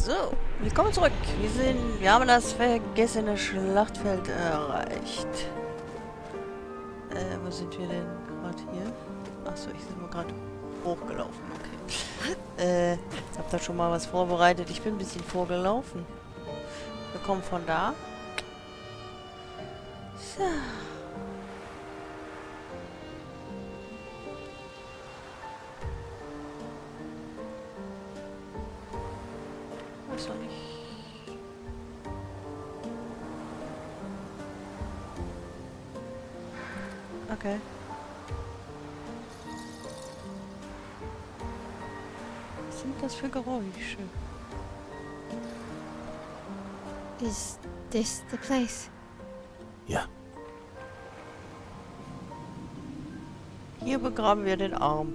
So, willkommen zurück. Wir haben das vergessene Schlachtfeld erreicht. Wo sind wir denn gerade hier? Achso, ich bin nur gerade hochgelaufen. Okay. Ich habe da schon mal was vorbereitet. Ich bin ein bisschen vorgelaufen. Wir kommen von da. So. Weiß noch nicht. Okay. Was sind das für Geräusche? Is this the place? Ja. Hier begraben wir den Arm.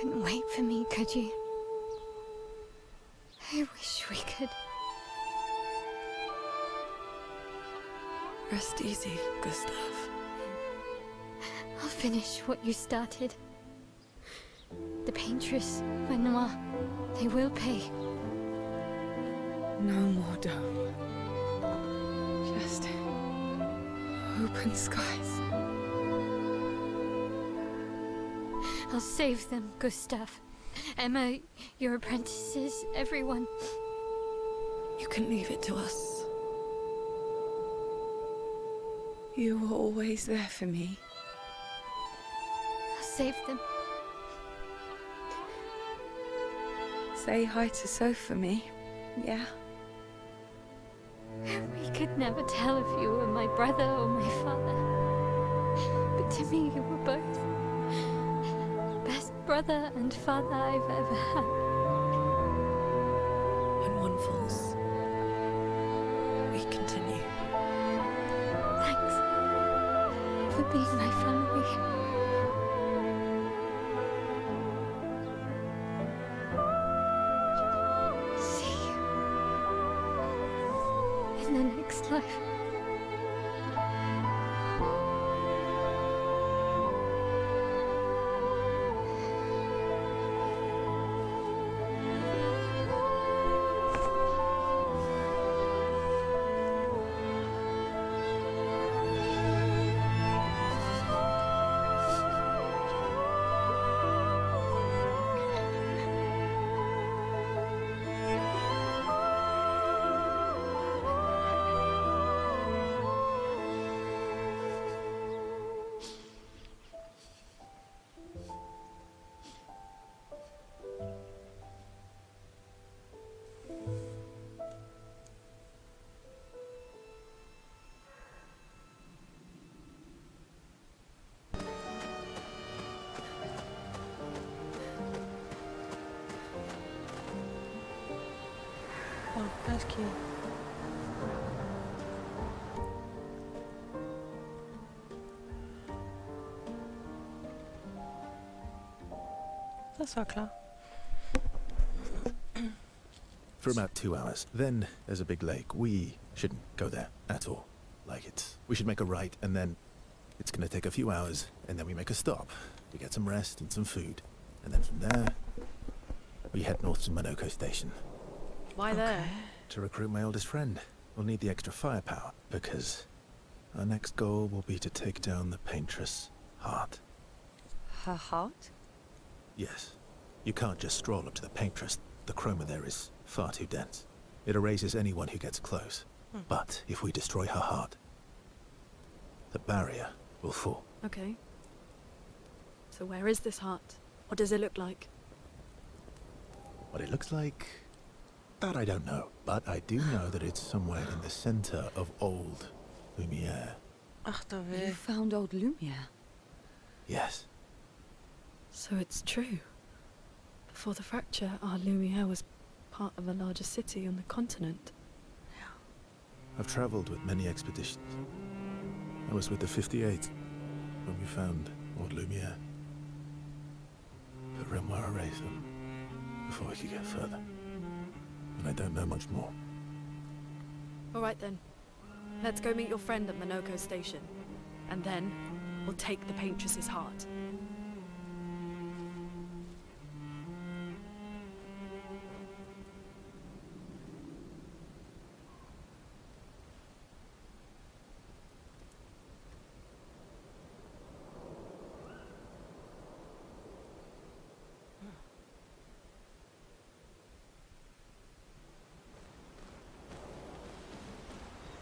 Couldn't wait for me, could you? I wish we could. Rest easy, Gustav. I'll finish what you started. The paintress, my noir, they will pay. No more dome. Just open skies. I'll save them, Gustav. Emma, your apprentices, everyone. You can leave it to us. You were always there for me. I'll save them. Say hi to Soph for me, yeah? We could never tell if you were my brother or my father. But to me, you were both. Best brother and father I've ever had. When one falls, we continue. Thanks for being my family. See you in the next life. Oh, that's cute. Das war klar. For about 2 hours. Then there's a big lake. We shouldn't go there at all. We should make a right, and then it's gonna take a few hours, and then we make a stop. We get some rest and some food. And then from there, we head north to Monoko Station. Why there? To recruit my oldest friend. We'll need the extra firepower, because our next goal will be to take down the paintress' heart. Her heart? Yes. You can't just stroll up to the paintress. The chroma there is far too dense. It erases anyone who gets close. But if we destroy her heart, the barrier will fall. Okay. So where is this heart? What does it look like? What it looks like, that I don't know. But I do know that it's somewhere in the center of old Lumiere. Ach du You Weh. found old Lumiere? Yes. So it's true. Before the fracture, our Lumiere was part of a larger city on the continent. I've traveled with many expeditions. I was with the 58 when we found old Lumiere. But Renoir erased them before we could get further. And I don't know much more. Alright then. Let's go meet your friend at Minoko Station. And then, we'll take the Paintress's heart.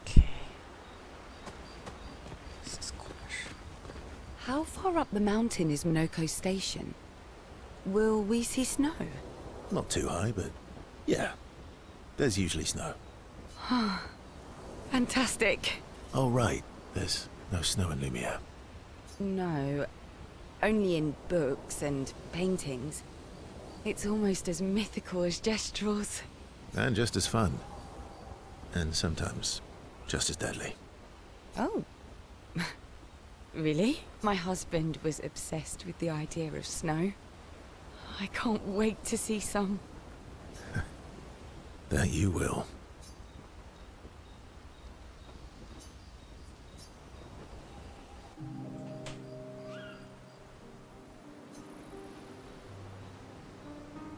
Okay. Das ist komisch. How far up the mountain is Minoko Station? Will we see snow? Not too high, but yeah. There's usually snow. Fantastic. Oh, right. There's no snow in Lumiere. No, only in books and paintings. It's almost as mythical as Gestrels. And just as fun. And sometimes just as deadly. Oh. Really? My husband was obsessed with the idea of snow. I can't wait to see some. That you will.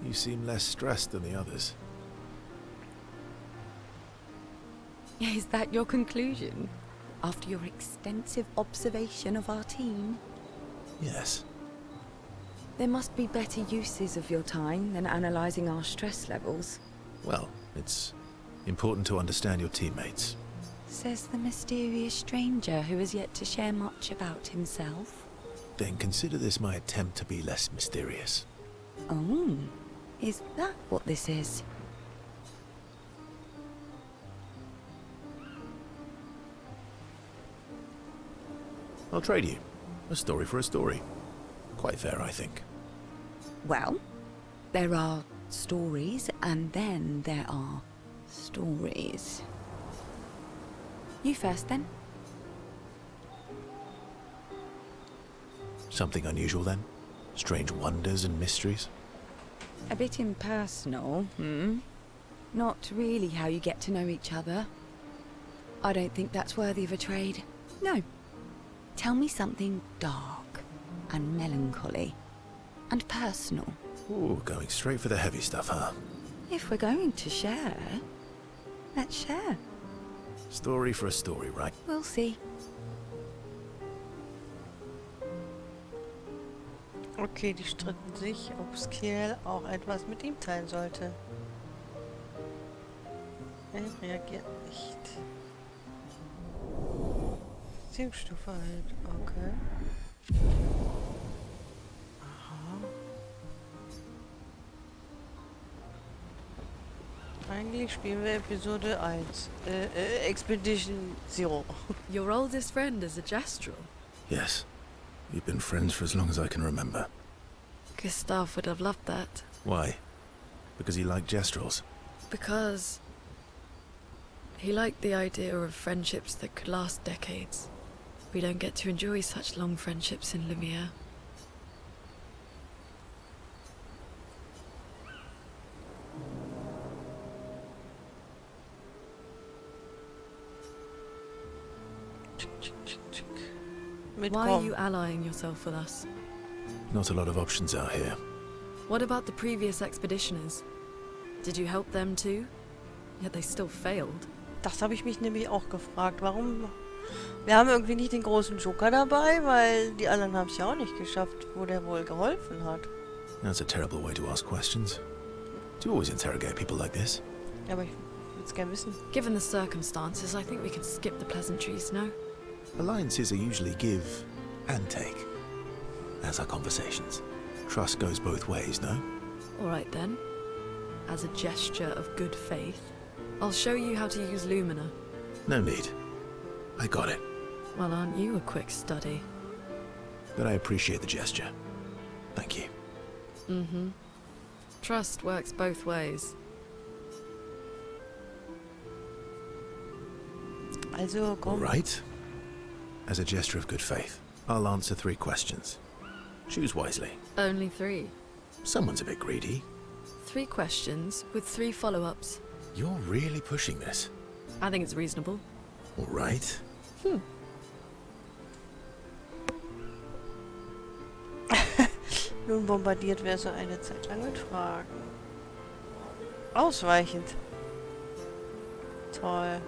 You seem less stressed than the others. Is that your conclusion? After your extensive observation of our team? Yes. There must be better uses of your time than analysing our stress levels. Well, it's important to understand your teammates. Says the mysterious stranger who has yet to share much about himself. Then consider this my attempt to be less mysterious. Oh, is that what this is? I'll trade you. A story for a story. Quite fair, I think. Well, there are stories and then there are stories. You first then. Something unusual then? Strange wonders and mysteries? A bit impersonal, hmm? Not really how you get to know each other. I don't think that's worthy of a trade. No. Tell me something dark and melancholy and personal. Ooh, going straight for the heavy stuff, huh? If we're going to share, let's share. Story for a story, right? We'll see. Okay, die stritten sich, ob Obscur auch etwas mit ihm teilen sollte. Er reagiert nicht. Beziehungsstufe halt, okay. Aha. Eigentlich spielen wir Episode 1. Expedition 0. Your oldest friend is a Gestrel. Yes. We've been friends for as long as I can remember. Gustav would have loved that. Why? Because he liked Gestrels? Because he liked the idea of friendships that could last decades. We don't get to enjoy such long friendships in Lumiere. Why are you allying yourself with us? Not a lot of options out here. What about the previous expeditioners? Did you help them too? Yet they still failed. Das habe ich mich nämlich auch gefragt. Warum? Wir haben irgendwie nicht den großen Joker dabei, weil die anderen haben es ja auch nicht geschafft, wo der wohl geholfen hat. That's a terrible way to ask questions. Do you always interrogate people like this? Aber ich würde es gerne wissen. Given the circumstances, I think we can skip the pleasantries, no? Alliances are usually give and take. as our conversations. Trust goes both ways, no? Alright then. As a gesture of good faith, I'll show you how to use Lumina. No need. I got it. Well, aren't you a quick study? But I appreciate the gesture. Thank you. Mm-hmm. Trust works both ways. Also, All komm. right. As a gesture of good faith, I'll answer 3 questions. Choose wisely. Only 3. Someone's a bit greedy. 3 questions with 3 follow-ups. You're really pushing this. I think it's reasonable. All right. Nun bombardiert Verso eine Zeit lang mit Fragen. Ausweichend. Toll.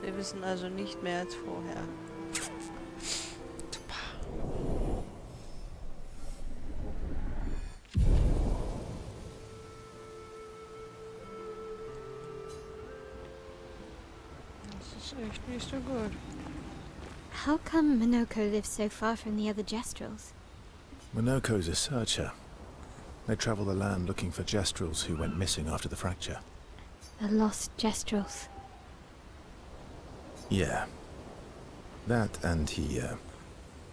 Wir wissen also nicht mehr als vorher. Das ist echt nicht so gut. How come Minoko lives so far from the other Gestrels? Minoko's a searcher. They travel the land looking for Gestrels who went missing after the fracture. The lost Gestrels. Yeah. That and he,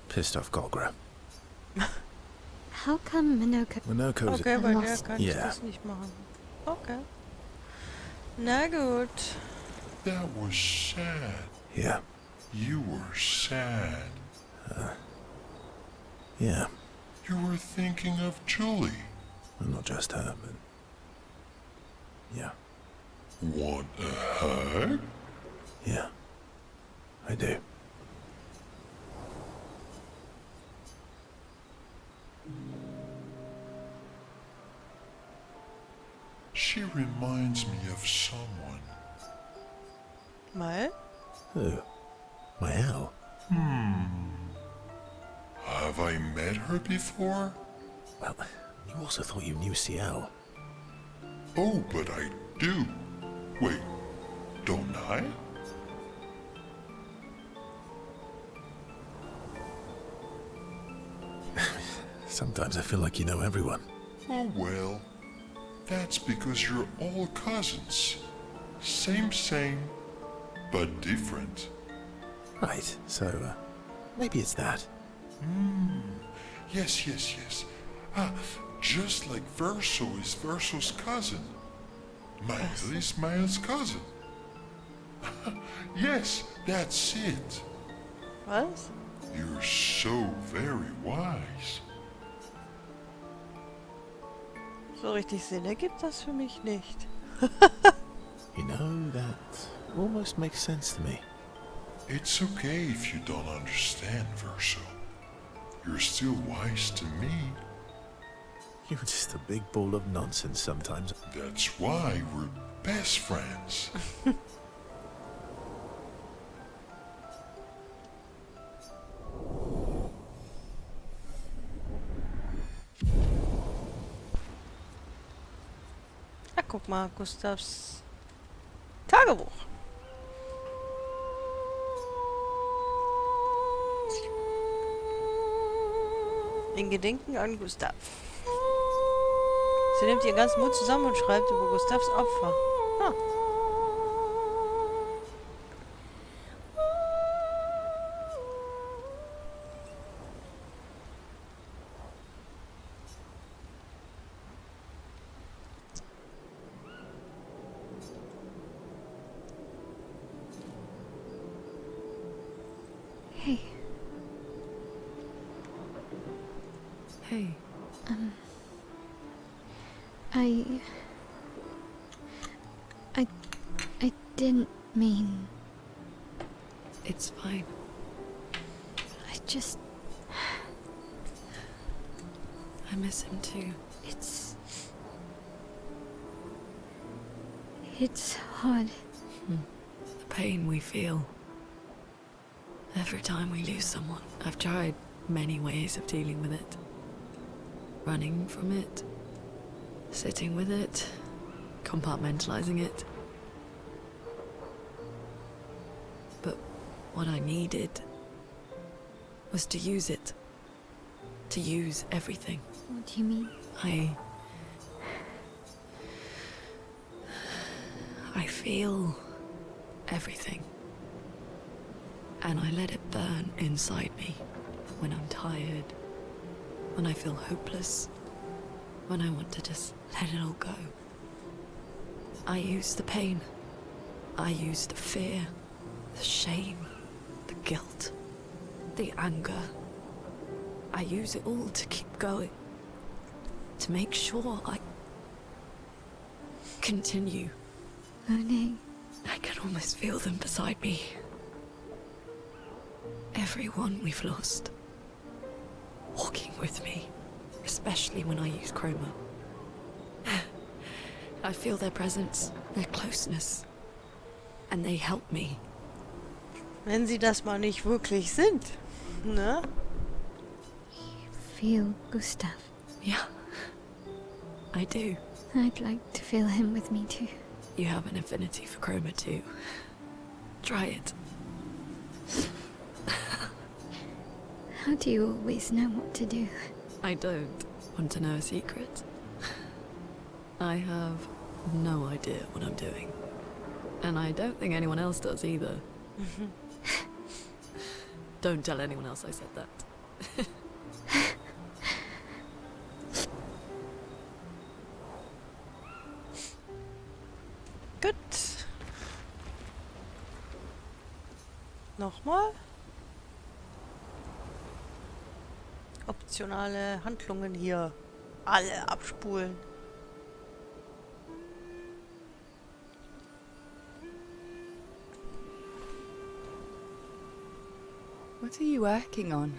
pissed off Golgra. How come Minoko... Minoko's Okay, bei der lost. kann ich Yeah. das nicht machen. Okay. Na gut. That was sad. Yeah. You were sad. Yeah. You were thinking of Julie. Well, not just her, but... Yeah. Want a hug? Yeah. I do. She reminds me of someone. Mal? Who? My Al? Have I met her before? Well, you also thought you knew CL. Oh, but I do. Wait, don't I? Sometimes I feel like you know everyone. Oh well, that's because you're all cousins. Same, but different. Right, so, maybe it's that. Yes. Ah, just like Verso is Verso's cousin. Miles is Miles' cousin. Yes, that's it. Was? You're so very wise. So richtig Sinn ergibt das für mich nicht. You know, that almost makes sense to me. It's okay if you don't understand, Verso. You're still wise to me. You're just a big ball of nonsense sometimes. That's why we're best friends. Ah, guck mal, Gustavs Tagebuch. In Gedenken an Gustav. Sie nimmt ihren ganzen Mut zusammen und schreibt über Gustavs Opfer. Ah. Hey, Hey, I didn't mean... it's fine. I just... I miss him too. It's hard. The pain we feel. Every time we lose someone. I've tried many ways of dealing with it. Running from it. Sitting with it. Compartmentalizing it. But what I needed was to use it. To use everything. What do you mean? I feel everything. And I let it burn inside me when I'm tired, when I feel hopeless, when I want to just let it all go. I use the pain. I use the fear, the shame, the guilt, the anger. I use it all to keep going. To make sure I continue. Oh no. I can almost feel them beside me. Everyone we've lost. Walking with me. Especially when I use chroma. I feel their presence, their closeness. And they help me. Wenn sie das mal nicht wirklich sind, ne? Feel Gustav. Yeah, I do. I'd like to feel him with me too. You have an affinity for chroma too. Try it. How do you always know what to do? I don't want to know a secret. I have no idea what I'm doing. And I don't think anyone else does either. Don't tell anyone else I said that. Gut. Nochmal. Optionale Handlungen hier. Alle abspulen. What are you working on?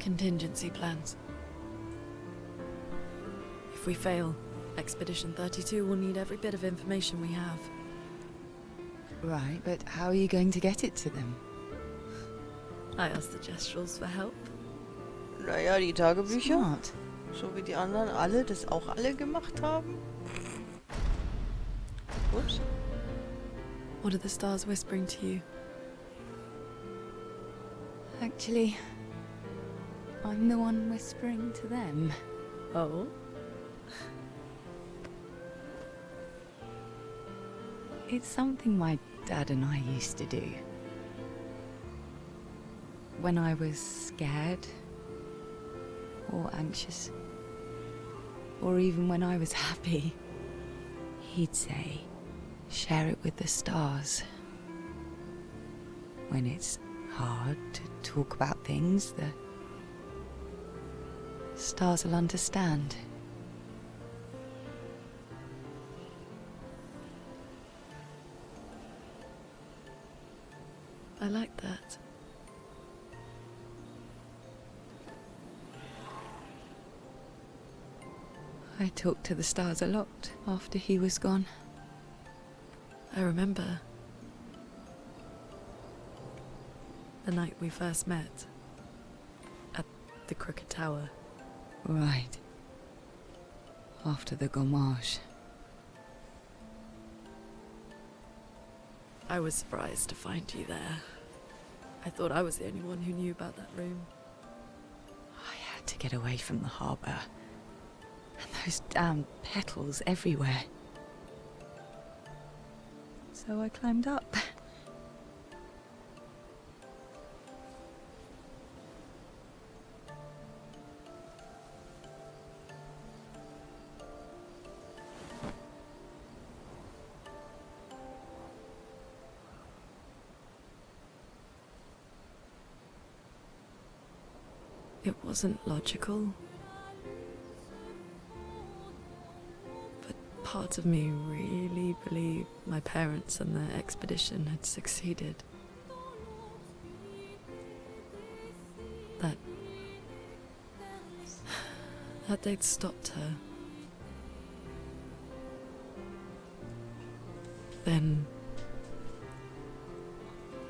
Contingency plans. If we fail, Expedition 32 will need every bit of information we have. Right, but how are you going to get it to them? I asked the Gestrals for help. Naja, die Tagebücher. Smart. So wie die anderen alle das auch alle gemacht haben. Ups. What are the stars whispering to you? Actually, I'm the one whispering to them. Oh? It's something my dad and I used to do. When I was scared, or anxious, or even when I was happy, he'd say, share it with the stars. When it's hard to talk about things, the stars will understand. I like that. I talked to the stars a lot after he was gone. I remember the night we first met at the Crooked Tower. Right. After the gommage. I was surprised to find you there. I thought I was the only one who knew about that room. I had to get away from the harbour. And those damn petals everywhere. So I climbed up. It wasn't logical. But part of me really believed my parents and their expedition had succeeded. That they'd stopped her. Then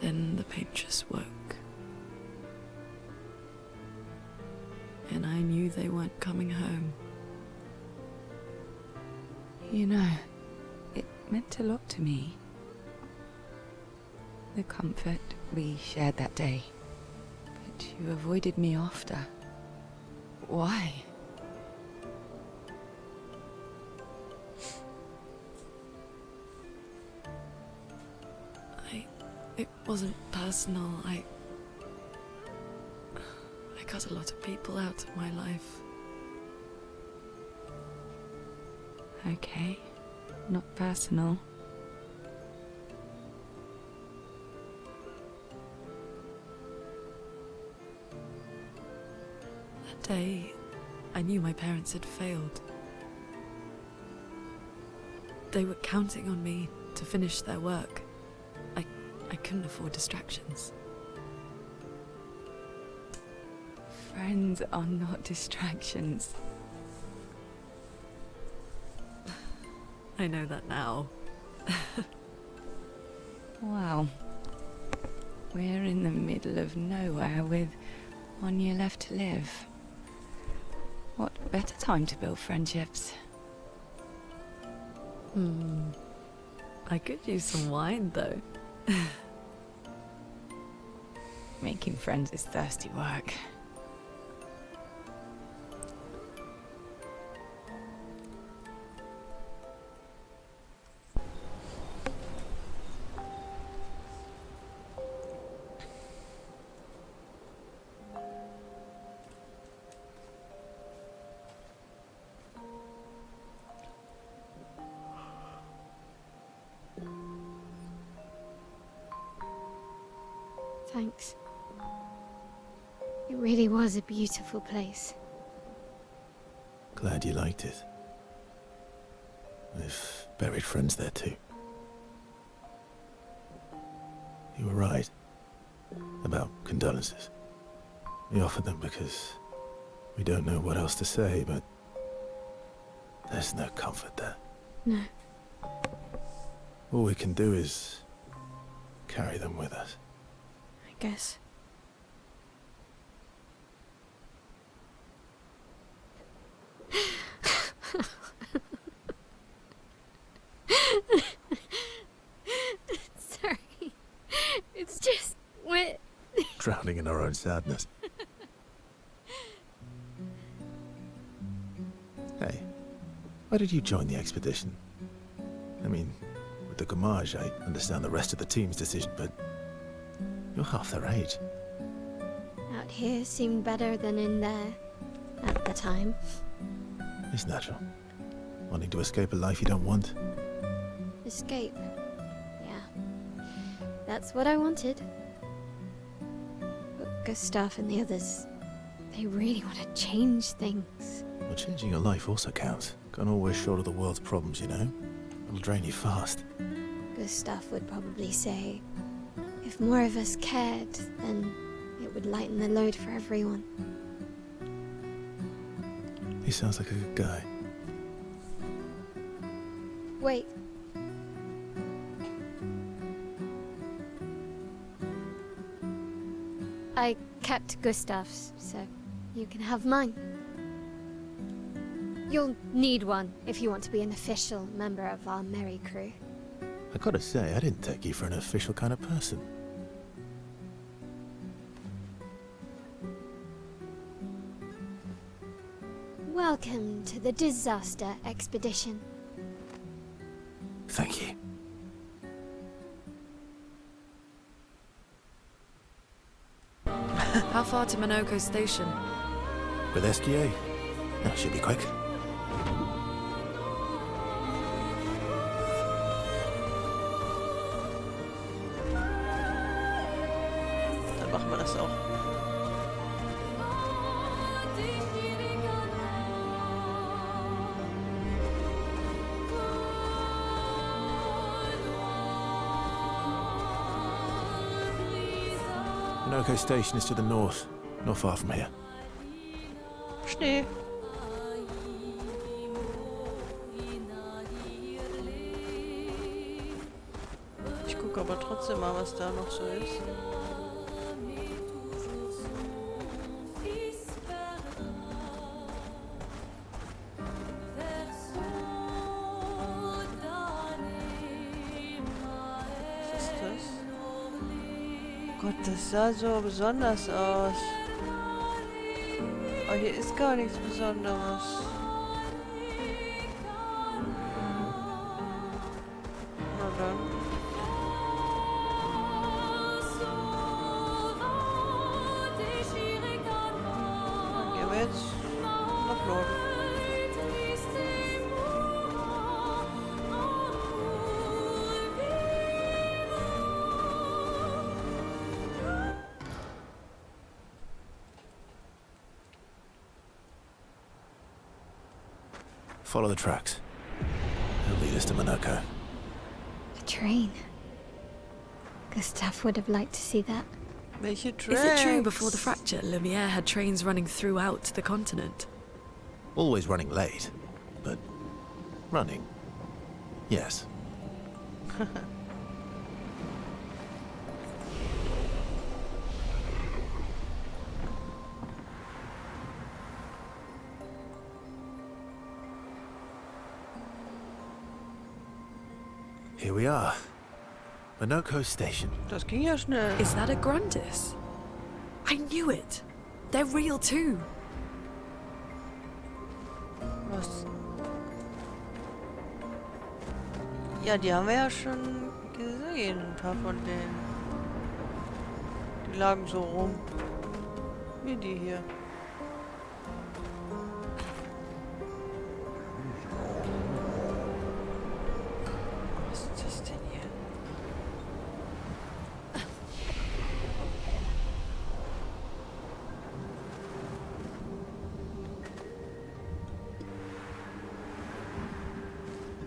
the paint just woke. And I knew they weren't coming home. You know, it meant a lot to me. The comfort we shared that day. But you avoided me after. why? It wasn't personal. I cut a lot of people out of my life. Okay, not personal. That day, I knew my parents had failed. They were counting on me to finish their work. I couldn't afford distractions. Friends are not distractions. I know that now. Wow. We're in the middle of nowhere with 1 year left to live. What better time to build friendships? I could use some wine, though. Making friends is thirsty work. Thanks. It really was a beautiful place. Glad you liked it. I've buried friends there too. You were right about condolences. We offered them because we don't know what else to say, but there's no comfort there. No. All we can do is carry them with us. I guess. Sorry. It's just wet. Drowning in our own sadness. Hey, why did you join the expedition? I mean, with the Gamage, I understand the rest of the team's decision, but you're half their age. Out here seemed better than in there at the time. It's natural. Wanting to escape a life you don't want. Escape. Yeah. That's what I wanted. But Gustav and the others, they really want to change things. Well, changing your life also counts. Can't always shoulder the world's problems, you know? It'll drain you fast. Gustav would probably say, if more of us cared, then it would lighten the load for everyone. He sounds like a good guy. Wait. I kept Gustav's, so you can have mine. You'll need one if you want to be an official member of our merry crew. I gotta say, I didn't take you for an official kind of person. Welcome to the disaster expedition. Thank you. How far to Minoko Station? With SGA? That should be quick. Dann machen wir das auch. Minoko Station is to the north, not far from here. Schnee. Ich gucke aber trotzdem mal, was da noch so ist. Was ist das? Oh Gott, das sah so besonders aus. Oh, hier ist gar nichts Besonderes. Na dann. Dann gehen wir jetzt nach Norden. Follow the tracks. They'll lead us to Monaco. A train. Gustav would have liked to see that. Welche Tracks? Is it true before the fracture, Lumiere had trains running throughout the continent? Always running late, but running. Yes. Here we are. Monaco Station. Das ging ja schnell. Is that a Grundis? I knew it. They're real too. Was? Ja, die haben wir ja schon gesehen, ein paar von denen. Die lagen so rum. Wie die hier. Was ist das denn hier?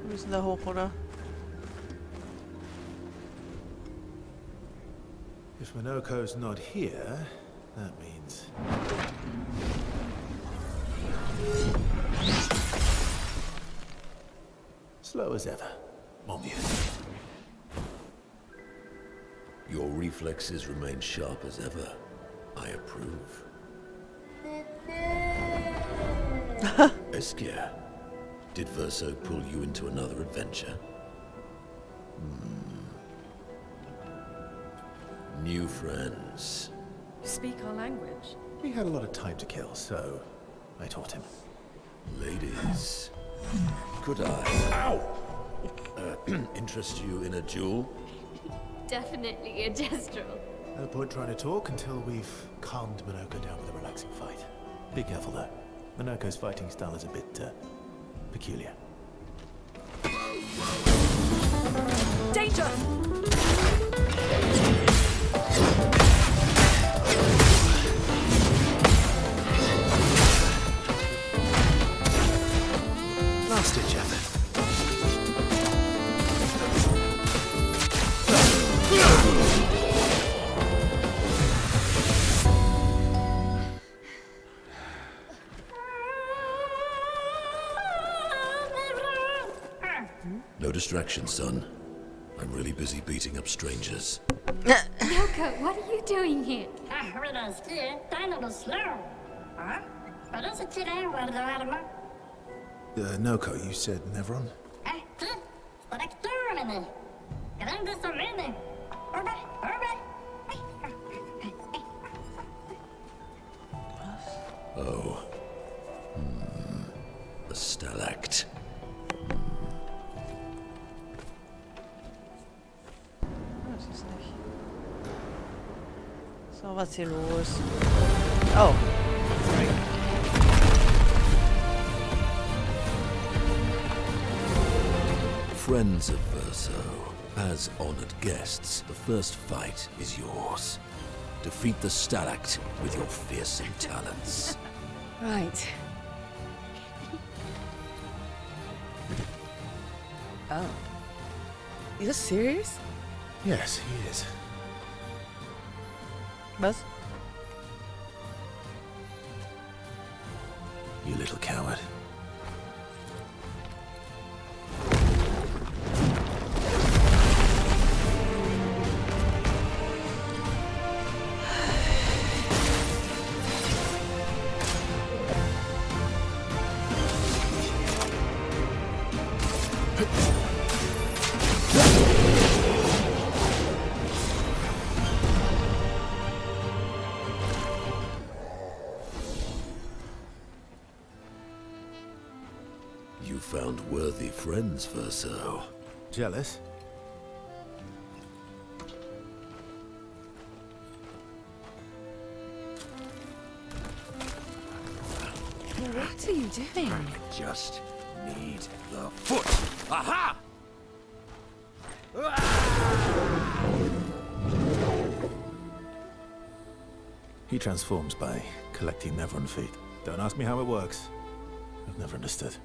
Wir müssen da hoch, oder? If Monaco's not here, that means... Slow as ever, mon vieux. Your reflexes remain sharp as ever. I approve. Obscur, did Verso pull you into another adventure? New friends. Speak our language. He had a lot of time to kill, so I taught him. Ladies, could I interest you in a duel? Definitely a gestural. No point trying to talk until we've calmed Monaco down with a relaxing fight. Be careful though. Monaco's fighting style is a bit peculiar. Danger! Last ditch effort. No distraction, son. I'm really busy beating up strangers. Yoko, what are you doing here? Noko, you said Nevron? Oh. A stalact. Das ist nicht. So, was hier los? Oh. Friends of Verso, as honored guests, the first fight is yours. Defeat the stalact with your fearsome talents. Right. Oh. You're serious? Yes, he is. Was? You little coward. You found worthy friends, Verso. Jealous? What are you doing? I just need the foot. Aha! He transforms by collecting Nevron feet. Don't ask me how it works. I've never understood.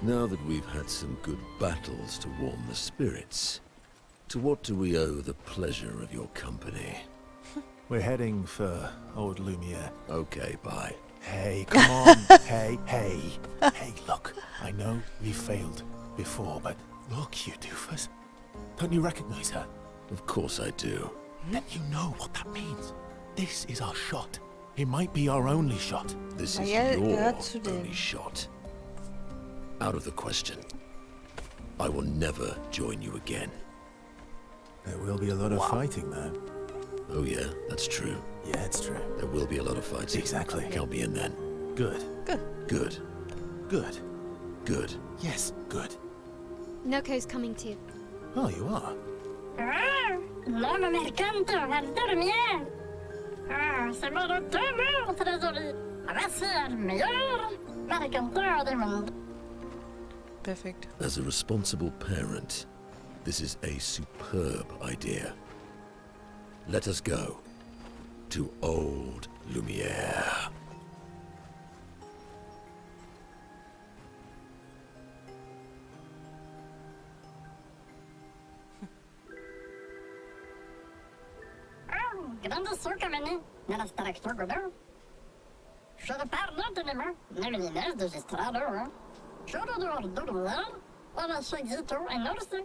Now that we've had some good battles to warm the spirits, to what do we owe the pleasure of your company? We're heading for old Lumiere. Okay, bye. Hey, come on. Hey. Hey, look. I know we failed before, but look, you doofus. Don't you recognize her? Of course I do. Then you know what that means. This is our shot. It might be our only shot. This is Ja, your gehört zu denen. only shot. Out of the question. I will never join you again. There will be a lot of fighting, though. Oh yeah, that's true. Yeah, it's true. There will be a lot of fighting. Exactly. Count me in then. Good. Good. Good. Good. Yes, good. Noko's coming too. Oh, you are? L'homme mercante va dormir. C'est mon demeure très jolie. Voici le meilleur mercanteur du monde. Perfekt. As a responsible parent, this is a superb idea. Let us go to old Lumiere. Grande socaveni nella Charakter godão. Choro parlant de nema, nevelinés de gestrado. Choro do ordular, ora chegito em norte.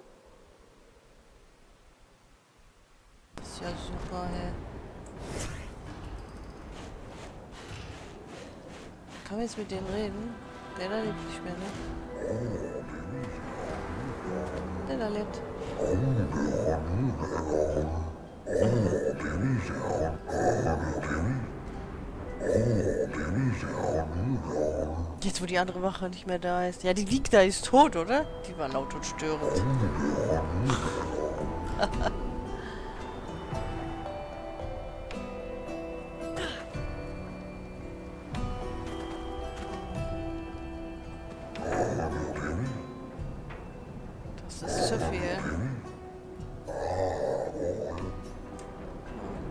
Ist ja super, hä? Kann man jetzt mit denen reden? Der da lebt nicht mehr, ne? Der da lebt. Jetzt, wo die andere Wache nicht mehr da ist. Ja, die liegt da, ist tot, oder? Die war laut und störend. Das ist zu viel.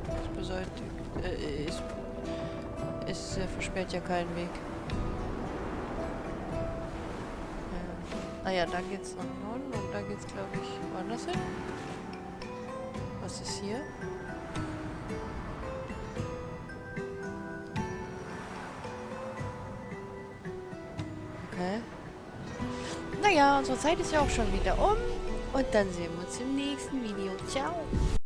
Das beseitigt. Es versperrt ja keinen Weg. Ja. Ah ja, da geht's nach Norden und da geht's, glaube ich, woanders hin. Was ist hier? Okay. Naja, unsere Zeit ist ja auch schon wieder um. Und dann sehen wir uns im nächsten Video. Ciao.